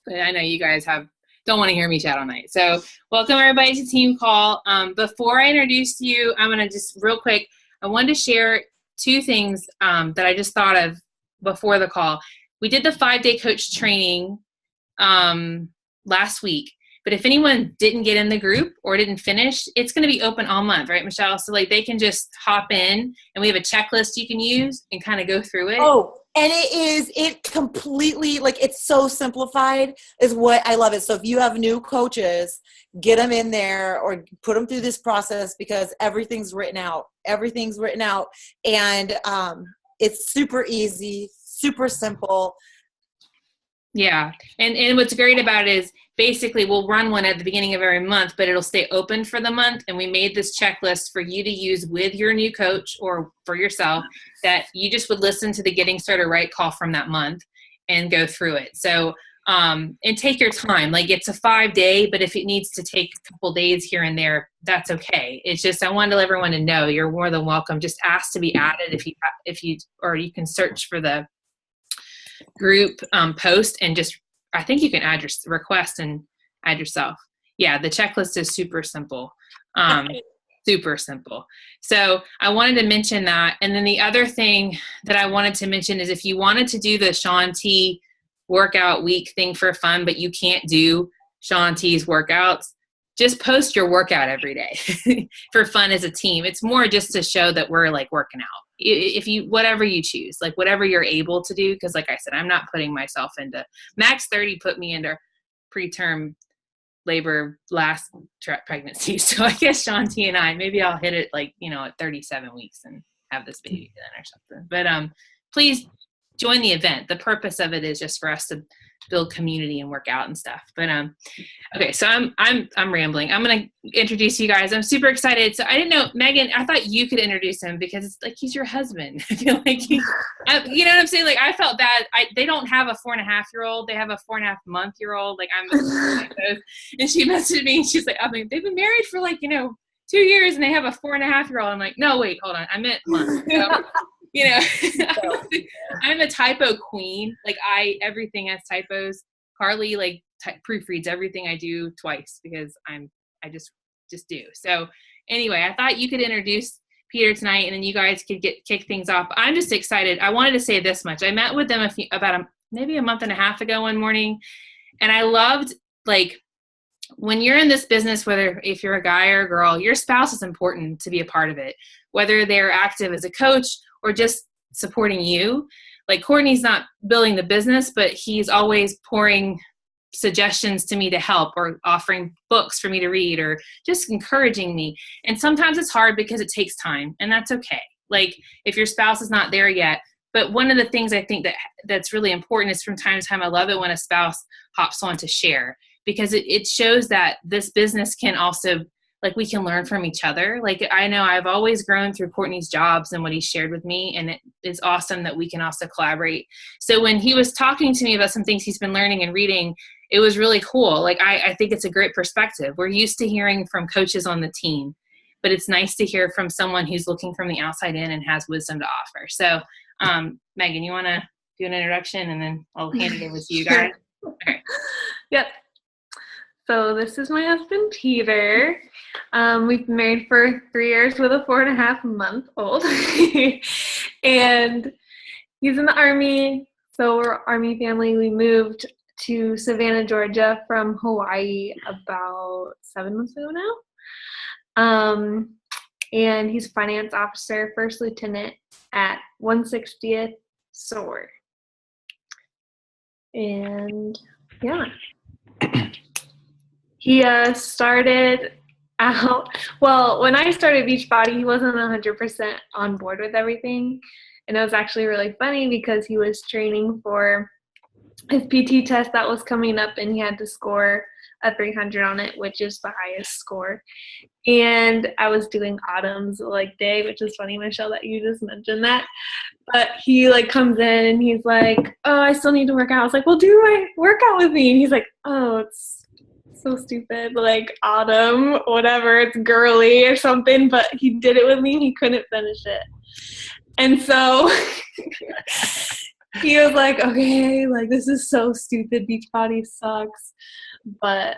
but I know you guys don't want to hear me chat all night. So welcome everybody to Team Call. Before I introduce you, I'm going to just real quick, I wanted to share two things that I just thought of before the call. We did the 5-day coach training last week, but if anyone didn't get in the group or didn't finish, it's going to be open all month, right, Michelle? So like they can just hop in and we have a checklist you can use and kind of go through it. Oh, and it completely, like, it's so simplified is what I love it. So if you have new coaches, get them in there or put them through this process because everything's written out. Everything's written out. And it's super easy, super simple. Yeah. And what's great about it is basically we'll run one at the beginning of every month, but it'll stay open for the month. And we made this checklist for you to use with your new coach or for yourself that you just would listen to the Getting Started Right call from that month and go through it. So, and take your time. Like it's a 5-day, but if it needs to take a couple days here and there, that's okay. It's just, I wanted to let everyone to know you're more than welcome. Just ask to be added or you can search for the group post and just, I think you can add your request and add yourself. Yeah, the checklist is super simple. Super simple. So I wanted to mention that. And then the other thing that I wanted to mention is if you wanted to do the Shaun T workout week thing for fun, but you can't do Shaun T's workouts, just post your workout every day for fun as a team. It's more just to show that we're like working out. If you, whatever you choose, like whatever you're able to do. Cause like I said, I'm not putting myself into max 30, put me into preterm labor last pregnancy. So I guess Shaun T and I, maybe I'll hit it like, at 37 weeks and have this baby then or something. But please join the event. The purpose of it is just for us to build community and work out and stuff. But okay, so I'm rambling. I'm gonna introduce you guys. I'm super excited. So I didn't know, Megan, I thought you could introduce him because it's like he's your husband. I feel like you know what I'm saying? Like I felt bad. They don't have a 4.5-year-old. They have a 4.5-month-year-old. Like and she messaged me and she's like, I mean, they've been married for 2 years and they have a 4.5-year-old. I'm like, no, wait, hold on. I meant month. So, I'm a typo queen. Like everything has typos. Carly proofreads everything I do twice because I just do. So anyway, I thought you could introduce Peter tonight and then you guys could kick things off. I'm just excited. I wanted to say this much. I met with them maybe a month and a half ago one morning, and I loved when you're in this business, whether if you're a guy or a girl, your spouse is important to be a part of it, whether they're active as a coach or just supporting you. Like Courtney's not building the business, but he's always pouring suggestions to me to help or offering books for me to read or just encouraging me. And sometimes it's hard because it takes time, and that's okay. Like if your spouse is not there yet. But one of the things I think that's really important is from time to time, I love it when a spouse hops on to share, because it shows that this business can also, we can learn from each other. Like I know I've always grown through Courtney's jobs and what he shared with me, and it is awesome that we can also collaborate. So when he was talking to me about some things he's been learning and reading, it was really cool. I think it's a great perspective. We're used to hearing from coaches on the team, but it's nice to hear from someone who's looking from the outside in and has wisdom to offer. So Megan, you want to do an introduction and then I'll hand it over to you guys? Okay. Yep. So this is my husband, Peter. We've been married for 3 years with a 4.5-month-old. And he's in the Army. So we're Army family. We moved to Savannah, Georgia from Hawaii about 7 months ago now. And he's finance officer, first lieutenant at 160th SOAR. And yeah. He started out, well, when I started Beachbody, he wasn't 100% on board with everything. And it was actually really funny because he was training for his PT test that was coming up, and he had to score a 300 on it, which is the highest score. And I was doing Autumn's day, which is funny, Michelle, that you just mentioned that. But he comes in and he's like, oh, I still need to work out. I was like, well, do my workout with me. And he's like, oh, it's so stupid, Autumn, whatever, it's girly or something. But he did it with me and he couldn't finish it. And so He was like, okay, like this is so stupid. Beachbody sucks. But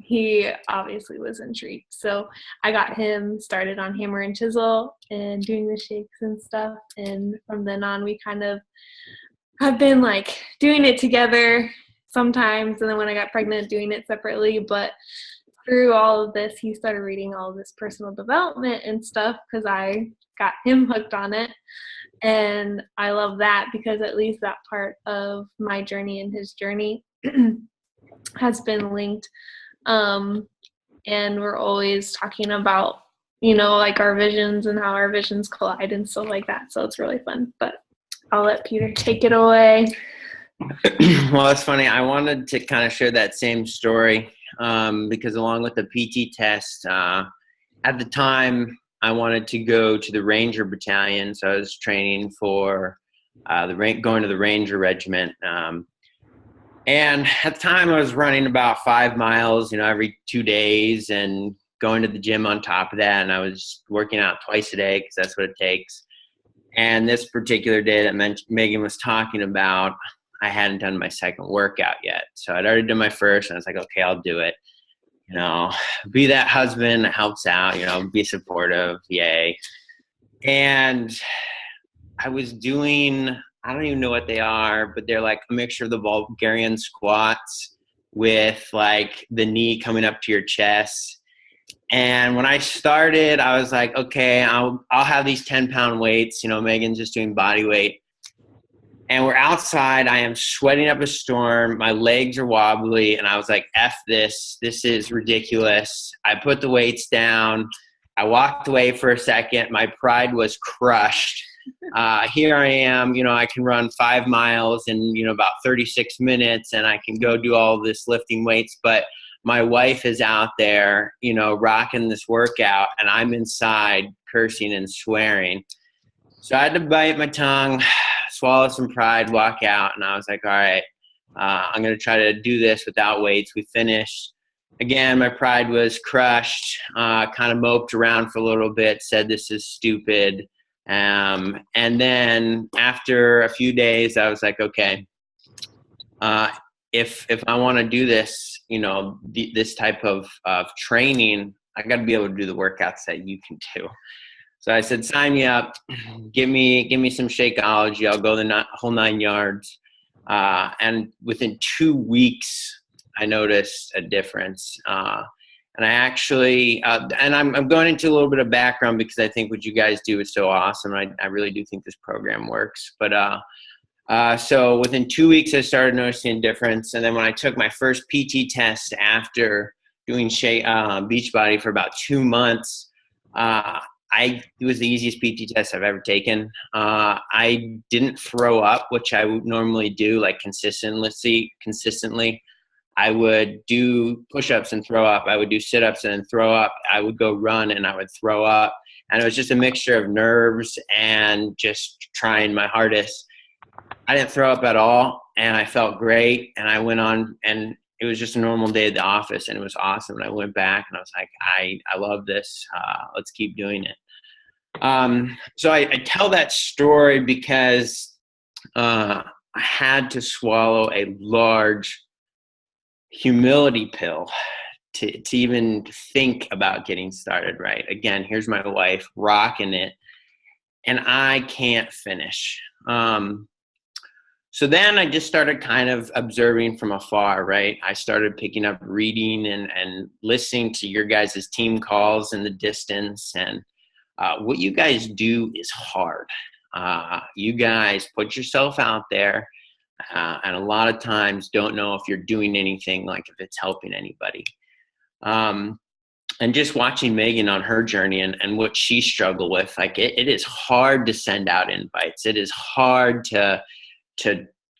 he obviously was intrigued. So I got him started on hammer and chisel and doing the shakes and stuff. And from then on, we kind of have been like doing it together sometimes. And then when I got pregnant, doing it separately. But through all of this, he started reading all of this personal development and stuff because I got him hooked on it. And I love that because at least that part of my journey and his journey has been linked. And we're always talking about, like our visions and how our visions collide and stuff like that. So it's really fun. But I'll let Peter take it away. Well, it's funny. I wanted to kind of share that same story because along with the PT test, at the time, I wanted to go to the Ranger Battalion. So I was training for going to the Ranger Regiment. And at the time, I was running about 5 miles, every 2 days and going to the gym on top of that. And I was working out twice a day because that's what it takes. And this particular day that Megan was talking about, I hadn't done my second workout yet. So I'd already done my first, and I was like, okay, I'll do it. Be that husband that helps out, be supportive, yay. And I was doing, I don't even know what they are, but they're like a mixture of the Bulgarian squats with like the knee coming up to your chest. And when I started, I was like, okay, I'll have these 10-pound weights. Megan's just doing body weight. And we're outside. I am sweating up a storm. My legs are wobbly. And I was like, F this. This is ridiculous. I put the weights down. I walked away for a second. My pride was crushed. Here I am. I can run 5 miles in, about 36 minutes. And I can go do all this lifting weights. But my wife is out there, rocking this workout. And I'm inside cursing and swearing. So I had to bite my tongue, swallow some pride, walk out, and I was like, all right, I'm going to try to do this without weights. We finished. Again, my pride was crushed, kind of moped around for a little bit, said this is stupid. And then after a few days, I was like, okay, if I want to do this, this type of training, I got to be able to do the workouts that you can do. So I said, sign me up, give me some Shakeology. I'll go the whole 9 yards. And within 2 weeks, I noticed a difference. And I actually, and I'm going into a little bit of background because I think what you guys do is so awesome. I really do think this program works. But so within 2 weeks, I started noticing a difference. And then when I took my first PT test after doing Beachbody for about 2 months, it was the easiest PT test I've ever taken. I didn't throw up, which I would normally do, like consistently. I would do push-ups and throw up. I would do sit-ups and throw up. I would go run and I would throw up. And it was just a mixture of nerves and just trying my hardest. I didn't throw up at all, and I felt great. And I went on, and it was just a normal day at the office, and it was awesome. And I went back, and I was like, I love this. Let's keep doing it. So I tell that story because I had to swallow a large humility pill to even think about getting started, right? Again, here's my wife rocking it, and I can't finish. So then I just started kind of observing from afar, right? I started picking up reading and listening to your guys' team calls in the distance. And what you guys do is hard. You guys put yourself out there and a lot of times don't know if you're doing anything, like if it's helping anybody. And just watching Megan on her journey and what she struggled with, like it is hard to send out invites. It is hard to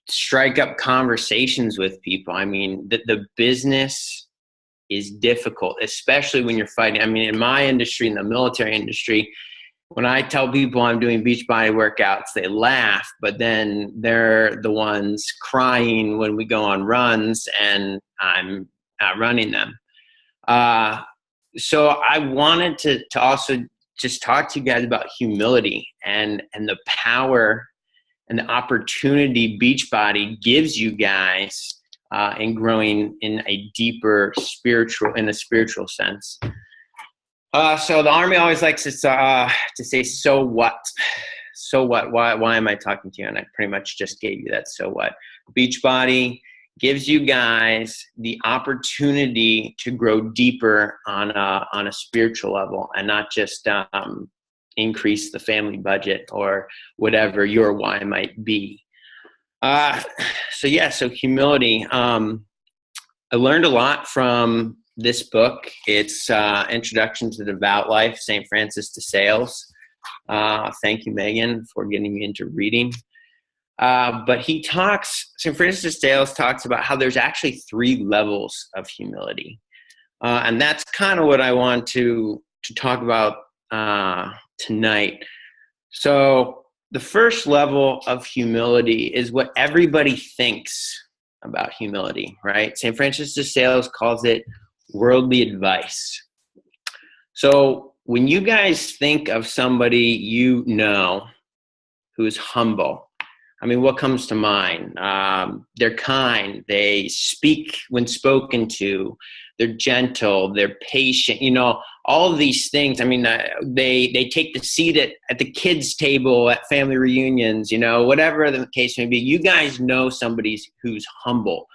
strike up conversations with people. I mean, the business is difficult, especially when you're fighting. I mean, in my industry, in the military industry, when I tell people I'm doing Beachbody workouts, they laugh, but then they're the ones crying when we go on runs and I'm outrunning them. So I wanted to also just talk to you guys about humility and the power and the opportunity Beachbody gives you guys in growing in a deeper spiritual sense. So the Army always likes to say, so what? So what? Why am I talking to you? And I pretty much just gave you that so what. Beachbody gives you guys the opportunity to grow deeper on a spiritual level, and not just increase the family budget or whatever your why might be. So humility. I learned a lot from this book. It's Introduction to the Devout Life, St. Francis de Sales. Thank you, Megan, for getting me into reading. But St. Francis de Sales talks about how there's actually 3 levels of humility. And that's kind of what I want to talk about tonight. So the first level of humility is what everybody thinks about humility, right? St. Francis de Sales calls it worldly advice. So when you guys think of somebody you know who's humble, I mean, what comes to mind? They're kind. They speak when spoken to. They're gentle. They're patient. All of these things. I mean, they take the seat at the kids' table at family reunions. Whatever the case may be. You guys know somebody who's humble.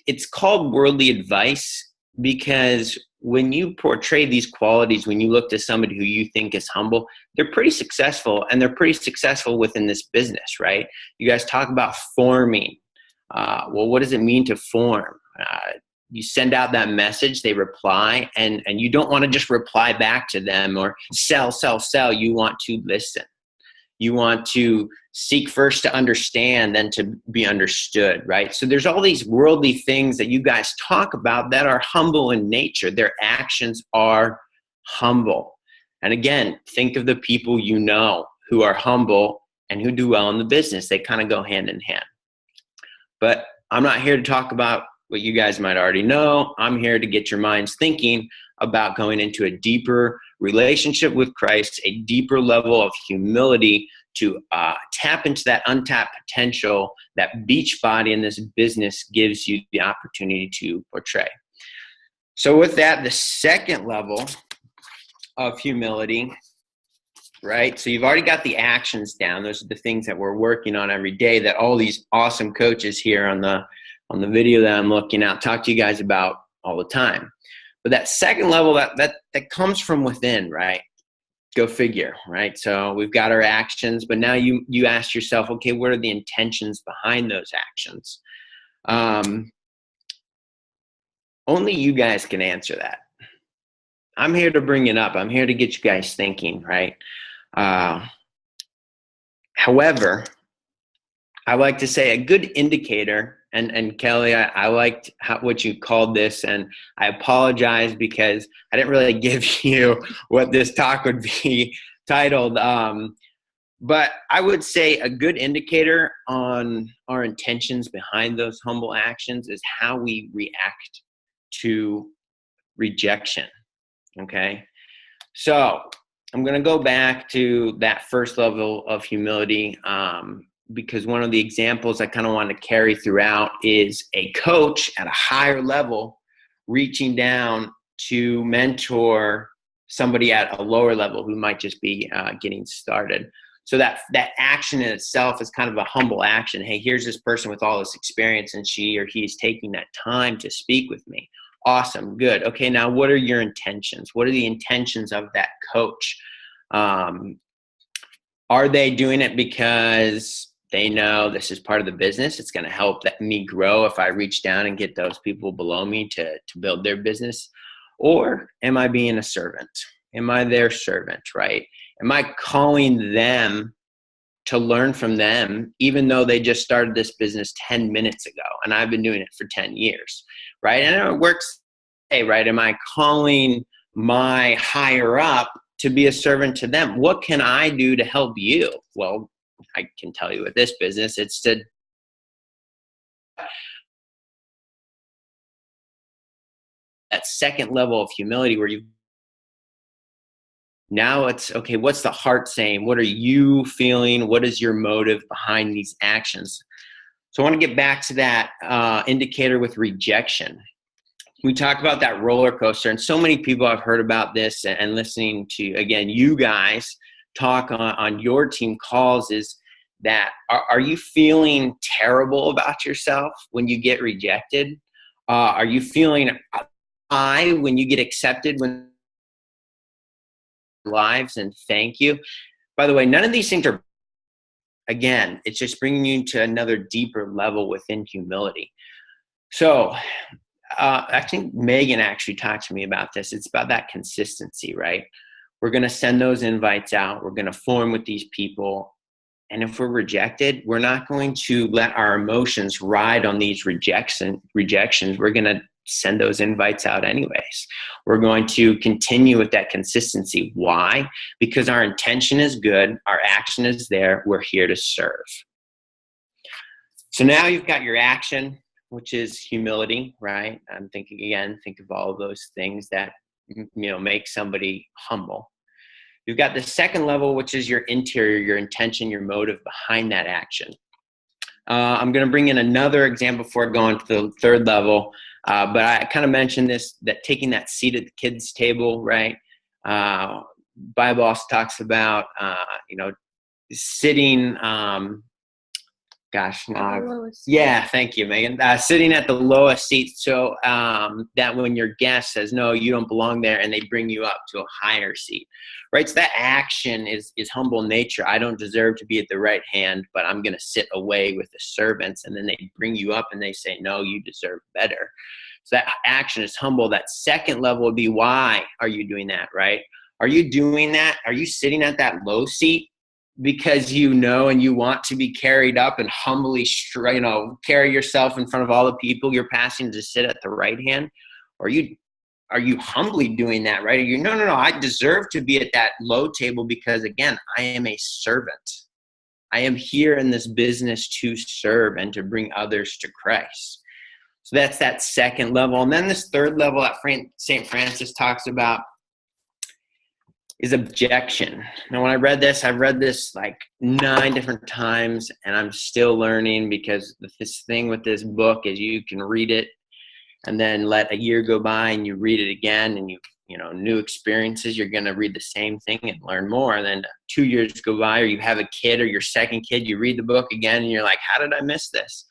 It's called worldly advice because when you portray these qualities, when you look to somebody who you think is humble, they're pretty successful, and they're pretty successful within this business, right? You guys talk about forming. Well, what does it mean to form? You send out that message, they reply, and you don't want to just reply back to them or sell. You want to listen. You want to seek first to understand, then to be understood, right? So there's all these worldly things that you guys talk about that are humble in nature. Their actions are humble. And again, think of the people you know who are humble and who do well in the business. They kind of go hand in hand. But I'm not here to talk about what you guys might already know. I'm here to get your minds thinking about going into a deeper relationship with Christ, a deeper level of humility to tap into that untapped potential that Beachbody in this business gives you the opportunity to portray. So with that, the second level of humility, right? So you've already got the actions down. Those are the things that we're working on every day that all these awesome coaches here on the video that I'm looking at talk to you guys about all the time. But that second level, that comes from within, right? Go figure, right? So we've got our actions, but now you ask yourself, okay, what are the intentions behind those actions? Only you guys can answer that. I'm here to bring it up. I'm here to get you guys thinking, right? However, I like to say a good indicator, and Kelly, I liked what you called this, and I apologize because I didn't really give you what this talk would be titled. But I would say a good indicator on our intentions behind those humble actions is how we react to rejection, okay? So I'm going to go back to that first level of humility, because one of the examples I kind of want to carry throughout is a coach at a higher level reaching down to mentor somebody at a lower level who might just be getting started. So that action in itself is kind of a humble action. Hey, here's this person with all this experience, and she or he is taking that time to speak with me. Awesome, good. Okay, now what are your intentions? What are the intentions of that coach? Are they doing it because they know this is part of the business? It's going to help me grow if I reach down and get those people below me to build their business? Or am I being a servant? Am I their servant, right? Am I calling them to learn from them, even though they just started this business 10 minutes ago and I've been doing it for 10 years, right? And it works, right? Am I calling my higher up to be a servant to them? What can I do to help you? Well, I can tell you with this business, it's to that second level of humility where you Now it's, okay, what's the heart saying? What are you feeling? What is your motive behind these actions? So I want to get back to that indicator with rejection. We talk about that roller coaster, and so many people have heard about this, and listening to, again, you guys talk on your team calls, is that are you feeling terrible about yourself when you get rejected? Are you feeling high when you get accepted when lives and thank you? By the way, none of these things are, again, it's just bringing you to another deeper level within humility. So I think Megan actually talked to me about this. It's about that consistency, right? We're going to send those invites out. We're going to form with these people. And if we're rejected, we're not going to let our emotions ride on these rejections. We're going to send those invites out anyways. We're going to continue with that consistency. Why? Because our intention is good. Our action is there. We're here to serve. So now you've got your action, which is humility, right? I'm thinking, again, think of all of those things that, make somebody humble. You've got the second level, which is your interior, your intention, your motive behind that action. I'm going to bring in another example before going to the third level, but I kind of mentioned this, that taking that seat at the kids' table, right? Bible also talks about, sitting, yeah, thank you, Megan. Sitting at the lowest seat, so that when your guest says, no, you don't belong there, and they bring you up to a higher seat, right? So that action is humble nature. I don't deserve to be at the right hand, but I'm going to sit away with the servants, and then they bring you up and they say, no, you deserve better. So that action is humble. That second level would be, why are you doing that, right? Are you doing that? Are you sitting at that low seat because you know and you want to be carried up and humbly, carry yourself in front of all the people you're passing to sit at the right hand? Or are you humbly doing that, right? Are you, no, I deserve to be at that low table because, again, I am a servant. I am here in this business to serve and to bring others to Christ. So that's that second level. And then this third level that St. Francis talks about is objection. Now, when I've read this like 9 different times, and I'm still learning, because this thing with this book is you can read it and then let a year go by and you read it again, and new experiences, you're going to read the same thing and learn more. And then 2 years go by, or you have a kid or your second kid, you read the book again and you're like, how did I miss this?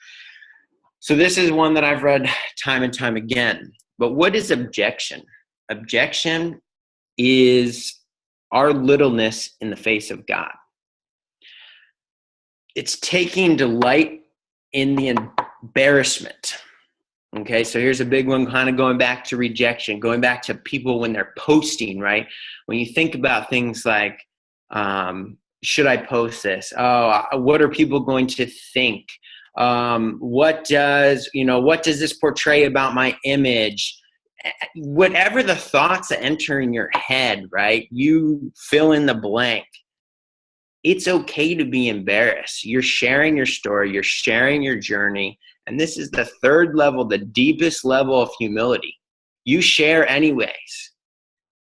So this is one that I've read time and time again. But what is objection? Objection is our littleness in the face of God. It's taking delight in the embarrassment. Okay, so here's a big one, kind of going back to rejection, going back to people when they're posting, right? When you think about things like, should I post this? Oh, what are people going to think? What does this portray about my image? Whatever the thoughts that enter in your head, right? You fill in the blank. It's okay to be embarrassed. You're sharing your story. You're sharing your journey. And this is the third level, the deepest level of humility. You share anyways,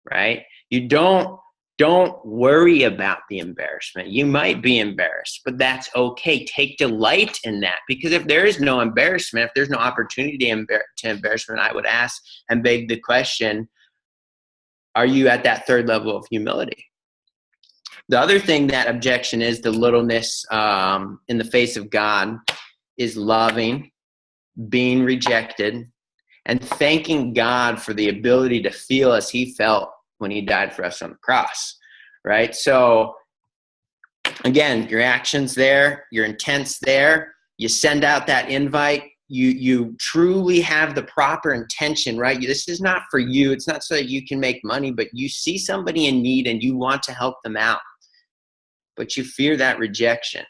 right? You don't worry about the embarrassment. You might be embarrassed, but that's okay. Take delight in that, because if there is no embarrassment, if there's no opportunity to embarrassment, I would ask and beg the question, are you at that third level of humility? The other thing that objection is, the littleness in the face of God, is loving, being rejected, and thanking God for the ability to feel as he felt when he died for us on the cross, right? So again, your action's there, your intent's there, you send out that invite, you truly have the proper intention, right? This is not for you, it's not so that you can make money, but you see somebody in need and you want to help them out, but you fear that rejection.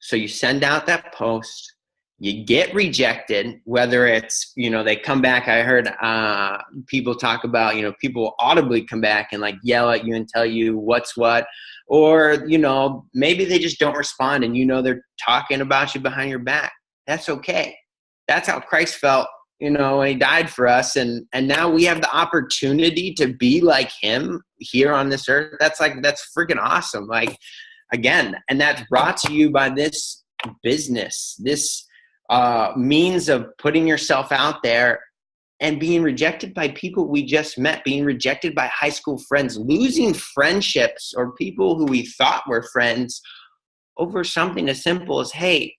So you send out that post, you get rejected, whether it's, they come back. I heard people talk about, people audibly come back and like yell at you and tell you what's what, or, maybe they just don't respond and they're talking about you behind your back. That's okay. That's how Christ felt, you know, and he died for us. And now we have the opportunity to be like him here on this earth. That's freaking awesome. Like, again, and that's brought to you by this business, this means of putting yourself out there and being rejected by people we just met, being rejected by high school friends, losing friendships or people who we thought were friends over something as simple as, hey,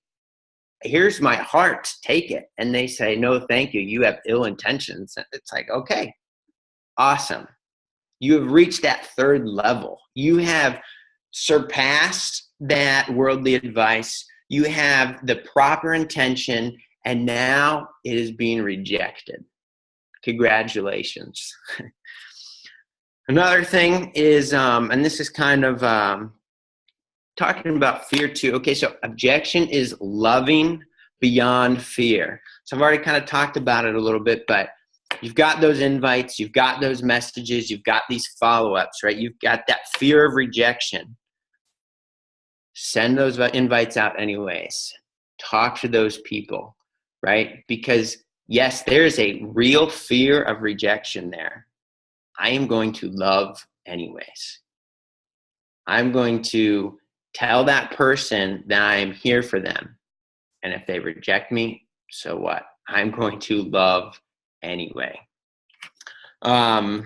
here's my heart, take it. And they say, no, thank you. You have ill intentions. It's like, okay, awesome. You have reached that third level. You have surpassed that worldly advice. You have the proper intention, and now it is being rejected. Congratulations. Another thing is, and this is kind of talking about fear too. Okay, so objection is loving beyond fear. So I've already kind of talked about it a little bit, but you've got those invites, you've got those messages, you've got these follow-ups, right? You've got that fear of rejection. Send those invites out anyways. Talk to those people, right? Because yes, there's a real fear of rejection there. I am going to love anyways. I'm going to tell that person that I am here for them. And if they reject me, so what? I'm going to love anyway. So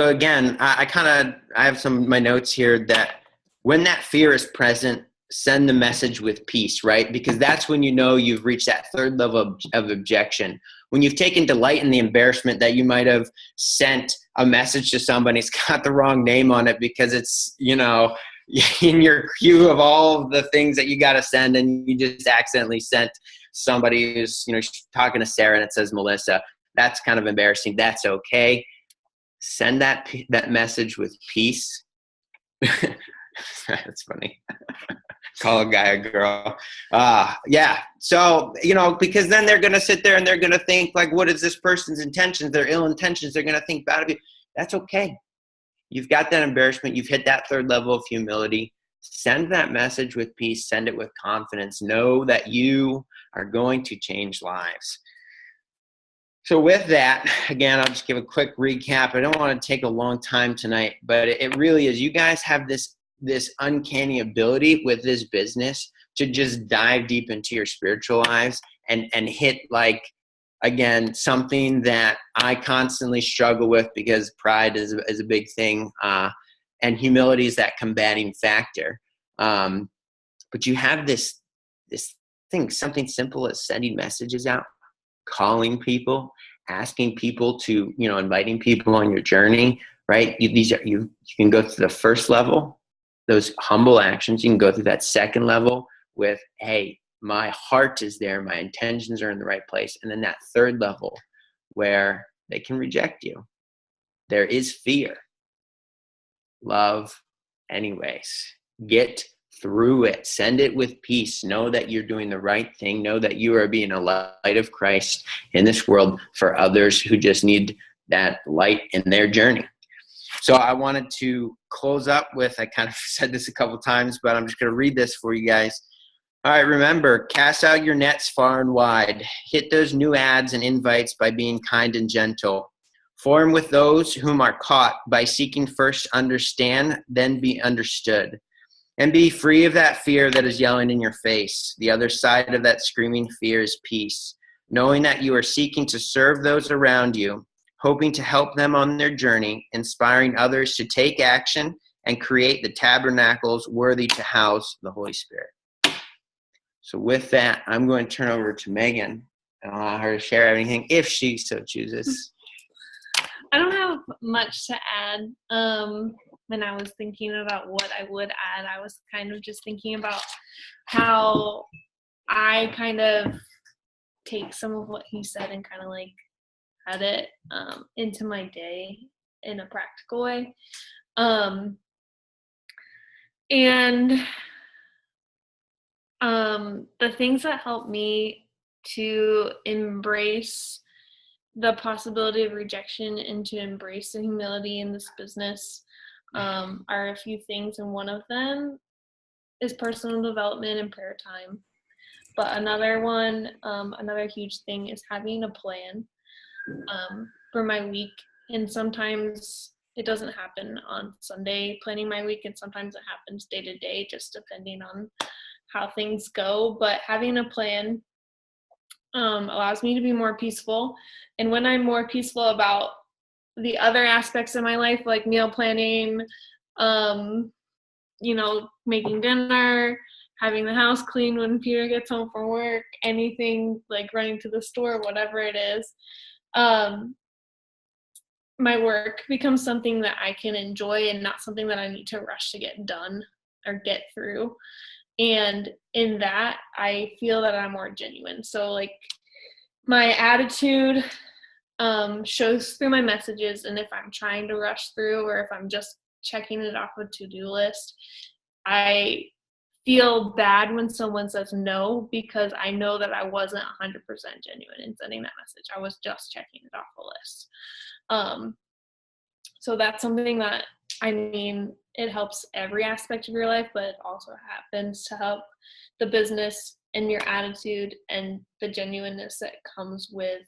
again, I have some of my notes here that when that fear is present, send the message with peace, right? Because that's when you know you've reached that third level of objection. When you've taken delight in the embarrassment that you might have sent a message to somebody, it's got the wrong name on it because it's, you know, in your queue of all of the things that you got to send, and you just accidentally sent somebody who's, you know, talking to Sarah and it says Melissa. That's kind of embarrassing. That's okay. Send that message with peace. That's funny. Call a guy a girl. Yeah. So, you know, because then they're going to sit there and they're going to think, like, what is this person's intentions? Their ill intentions. They're going to think bad of you. That's okay. You've got that embarrassment. You've hit that third level of humility. Send that message with peace. Send it with confidence. Know that you are going to change lives. So with that, again, I'll just give a quick recap. I don't want to take a long time tonight, but it really is. You guys have this uncanny ability with this business to just dive deep into your spiritual lives and hit, like, again, something that I constantly struggle with because pride is a big thing, and humility is that combating factor. But you have this thing, something simple as sending messages out, calling people, asking people to, you know, inviting people on your journey, right? You can go to the first level, those humble actions. You can go through that second level with, hey, my heart is there, my intentions are in the right place. And then that third level where they can reject you. There is fear. Love anyways. Get through it. Send it with peace. Know that you're doing the right thing. Know that you are being a light of Christ in this world for others who just need that light in their journey. So I wanted to close up with, I kind of said this a couple times, but I'm just going to read this for you guys. All right, remember, cast out your nets far and wide. Hit those new ads and invites by being kind and gentle. Form with those whom are caught by seeking first to understand, then be understood. And be free of that fear that is yelling in your face. The other side of that screaming fear is peace, knowing that you are seeking to serve those around you, hoping to help them on their journey, inspiring others to take action and create the tabernacles worthy to house the Holy Spirit. So with that, I'm going to turn over to Megan and allow her to share anything if she so chooses. I don't have much to add. When I was thinking about what I would add, I was kind of just thinking about how I kind of take some of what he said and kind of like add it into my day in a practical way. The things that help me to embrace the possibility of rejection and to embrace the humility in this business are a few things, and one of them is personal development and prayer time. But another one, another huge thing is having a plan for my week. And sometimes it doesn't happen on Sunday, planning my week, and sometimes it happens day to day, just depending on how things go. But having a plan allows me to be more peaceful. And when I'm more peaceful about the other aspects of my life, like meal planning, making dinner, having the house clean when Peter gets home from work, anything like running to the store, whatever it is, my work becomes something that I can enjoy and not something that I need to rush to get done or get through. And in that, I feel that I'm more genuine. So like my attitude shows through my messages, and if I'm trying to rush through or if I'm just checking it off a to-do list, I feel bad when someone says no, because I know that I wasn't 100% genuine in sending that message. I was just checking it off a list. So that's something that, it helps every aspect of your life, but it also happens to help the business and your attitude and the genuineness that comes with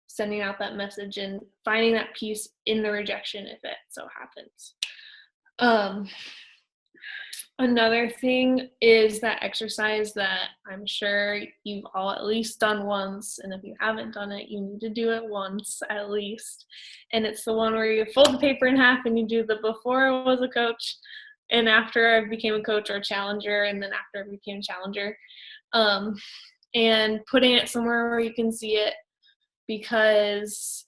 sending out that message and finding that peace in the rejection if it so happens. Another thing is that exercise that I'm sure you've all at least done once, and if you haven't done it, you need to do it once at least. And it's the one where you fold the paper in half and you do the before I was a coach and after I became a coach or a challenger, and then after I became a challenger, and putting it somewhere where you can see it, because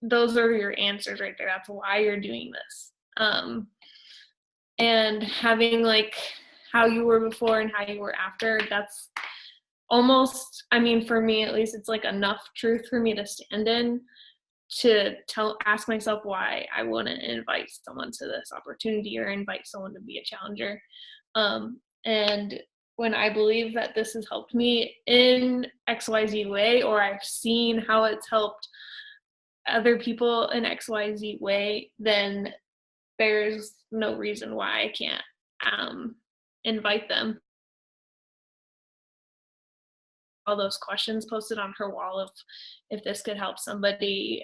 those are your answers right there. That's why you're doing this. And having like how you were before and how you were after, that's almost, for me at least, it's like enough truth for me to stand in to ask myself why I wouldn't invite someone to this opportunity or invite someone to be a challenger. And when I believe that this has helped me in XYZ way, or I've seen how it's helped other people in XYZ way, then there's no reason why I can't invite them. All those questions posted on her wall of if this could help somebody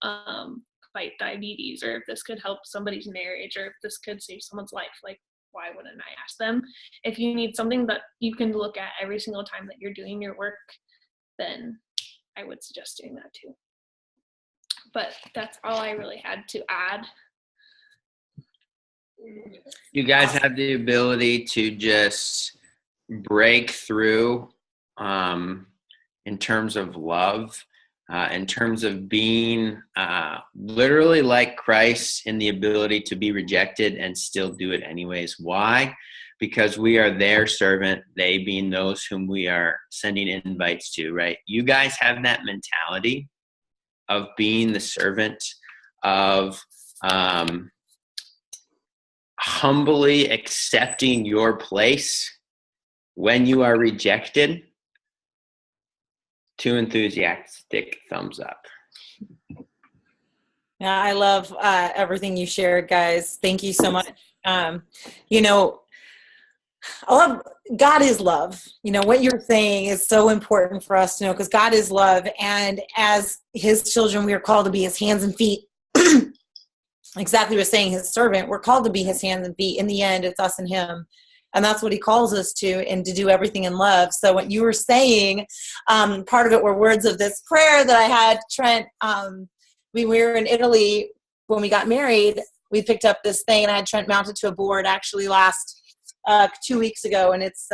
fight diabetes, or if this could help somebody's marriage, or if this could save someone's life, like, why wouldn't I ask them? If you need something that you can look at every single time that you're doing your work, then I would suggest doing that too. But that's all I really had to add. You guys have the ability to just break through in terms of love, in terms of being literally like Christ, in the ability to be rejected and still do it anyways. Why? Because we are their servant, they being those whom we are sending invites to, right? You guys have that mentality of being the servant, of humbly accepting your place when you are rejected. 2 enthusiastic thumbs up. Yeah, I love everything you shared, guys. Thank you so much. I love God is love. What you're saying is so important for us to know, because God is love, and as his children, we are called to be his hands and feet. Exactly what you're saying, his servant. We're called to be his hands and feet. In the end, it's us and him. And that's what he calls us to, and to do everything in love. So what you were saying, part of it were words of this prayer that I had, Trent. We were in Italy when we got married. We picked up this thing, and I had Trent mounted to a board actually last 2 weeks ago. And it's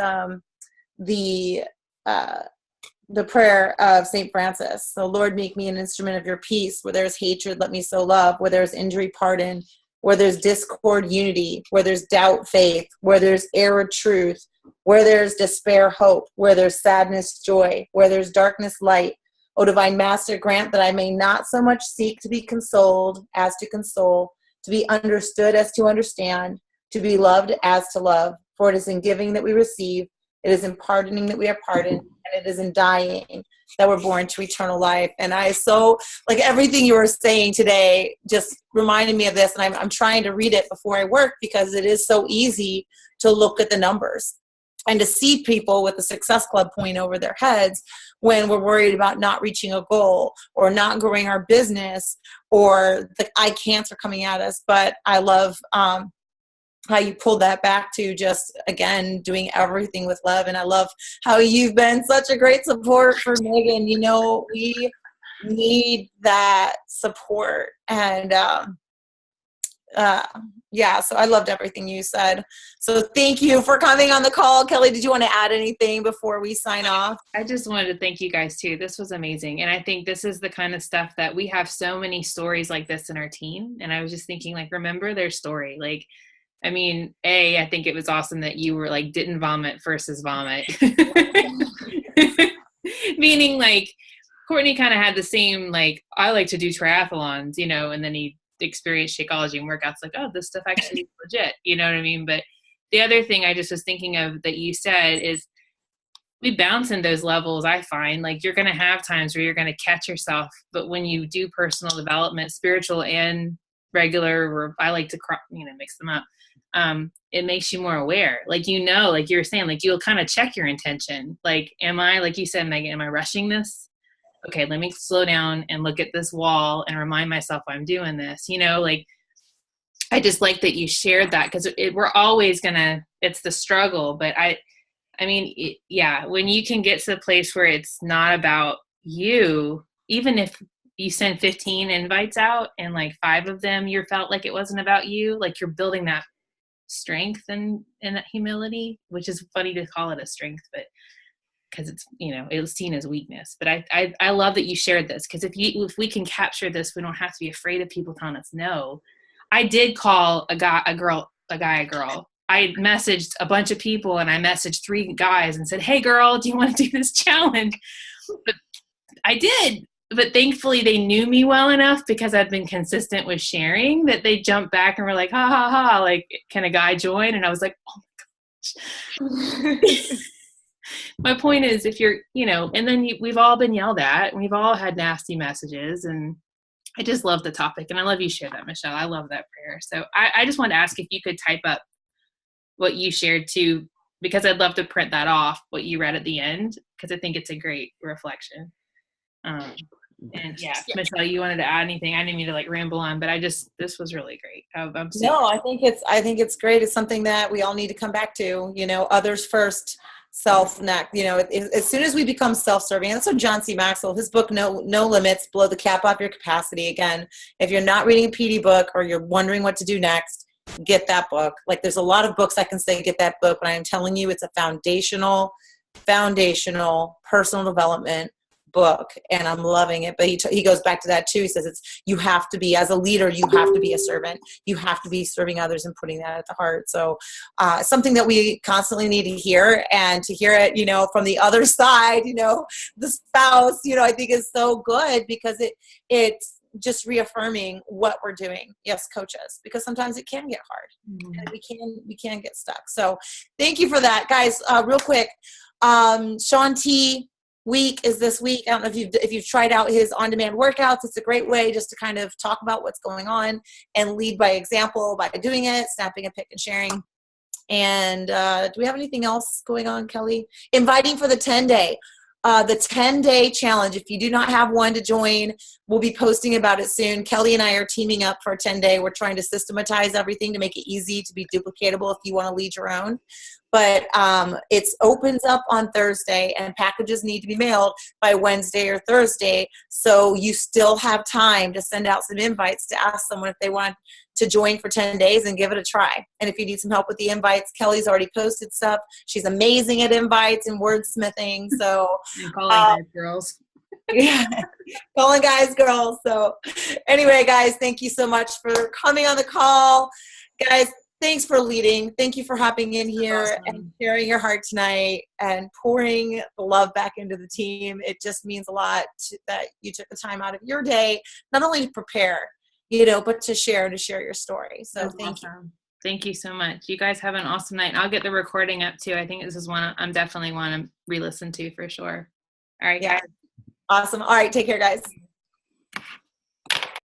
the prayer of St. Francis. So, Lord, make me an instrument of your peace. Where there's hatred, let me sow love. Where there's injury, pardon. Where there's discord, unity. Where there's doubt, faith. Where there's error, truth. Where there's despair, hope. Where there's sadness, joy. Where there's darkness, light. O divine Master, grant that I may not so much seek to be consoled as to console, to be understood as to understand, to be loved as to love. For it is in giving that we receive. It is in pardoning that we are pardoned, and it is in dying that we're born to eternal life. And everything you were saying today just reminded me of this, and I'm trying to read it before I work, because it is so easy to look at the numbers. and to see people with the Success Club point over their heads when we're worried about not reaching a goal or not growing our business, or the I can'ts are coming at us. But I love how you pulled that back to just, again, doing everything with love. And I love how you've been such a great support for Megan. You know, we need that support. And yeah, so I loved everything you said. So thank you for coming on the call. Kelly, did you want to add anything before we sign off? I just wanted to thank you guys too. This was amazing. And I think this is the kind of stuff that we have so many stories like this in our team. And I was just thinking, like, remember their story. Like, I mean, I think it was awesome that you were like, didn't vomit versus vomit. Meaning, like, Courtney kind of had the same, like, I like to do triathlons, you know, and then he experienced Shakeology and workouts, like, oh, this stuff actually is legit, you know what I mean? But the other thing I just was thinking of that you said is we bounce in those levels. I find like you're going to have times where you're going to catch yourself, but when you do personal development, spiritual and regular, or I like to, mix them up. It makes you more aware. Like, you know, like you were saying, like you'll kind of check your intention. Like, am I, like you said, Megan, am I rushing this? Okay, let me slow down and look at this wall and remind myself I'm doing this. You know, like, I just like that you shared that, because we're always gonna, it's the struggle. But I mean, yeah, when you can get to the place where it's not about you, even if you send 15 invites out and like 5 of them you felt like it wasn't about you, like you're building that strength and that humility, which is funny to call it a strength, but because it's, you know, it's seen as weakness. But I love that you shared this, because if we can capture this, we don't have to be afraid of people telling us no. I did call a guy a girl. I messaged a bunch of people, and I messaged 3 guys and said, hey girl, do you want to do this challenge? But I did. But thankfully they knew me well enough, because I've been consistent with sharing, that they jumped back and were like, ha ha ha, like, can a guy join? And I was like, oh my gosh. My point is, if you're, you know, and then we've all been yelled at, and we've all had nasty messages, and I just love the topic, and I love you share that, Michelle. I love that prayer. So I just wanted to ask if you could type up what you shared too, because I'd love to print that off, what you read at the end, because I think it's a great reflection. And yeah, Michelle, you wanted to add anything? I didn't mean to like ramble on, but this was really great. No, I think it's great. It's something that we all need to come back to, you know, others first, self next. You know, as soon as we become self-serving, and that's what John C. Maxwell, his book, No Limits, Blow the Cap Off Your Capacity. Again, if you're not reading a PD book, or you're wondering what to do next, get that book. Like, there's a lot of books I can say, get that book, but I'm telling you, it's a foundational personal development book, and I'm loving it. But he goes back to that too. He says you have to be, as a leader, you have to be a servant. You have to be serving others and putting that at the heart. So something that we constantly need to hear, and to hear it, you know, from the other side, you know, the spouse, you know, I think is so good, because it's just reaffirming what we're doing. Yes, coaches, because sometimes it can get hard, and we can get stuck. So thank you for that, guys. Real quick, Shaun T week is this week. I don't know if you've tried out his on-demand workouts. It's a great way just to kind of talk about what's going on and lead by example by doing it, snapping a pic and sharing. And do we have anything else going on, Kelly? Inviting for the 10-day. The 10-day challenge. If you do not have one to join, we'll be posting about it soon. Kelly and I are teaming up for a 10-day. We're trying to systematize everything to make it easy to be duplicatable if you want to lead your own. But it opens up on Thursday, and packages need to be mailed by Wednesday or Thursday. So you still have time to send out some invites to ask someone if they want to join for 10 days and give it a try. And if you need some help with the invites, Kelly's already posted stuff. She's amazing at invites and wordsmithing. So calling guys, girls. Yeah, calling guys, girls. So anyway, guys, thank you so much for coming on the call. Guys, thanks for leading. Thank you for hopping in here and sharing your heart tonight and pouring the love back into the team. It just means a lot that you took the time out of your day, not only to prepare, you know, but to share your story. So thank you. Thank you so much. You guys have an awesome night. I'll get the recording up too. I think this is one I'm definitely want to re-listen to for sure. All right, guys. Awesome. All right. Take care, guys.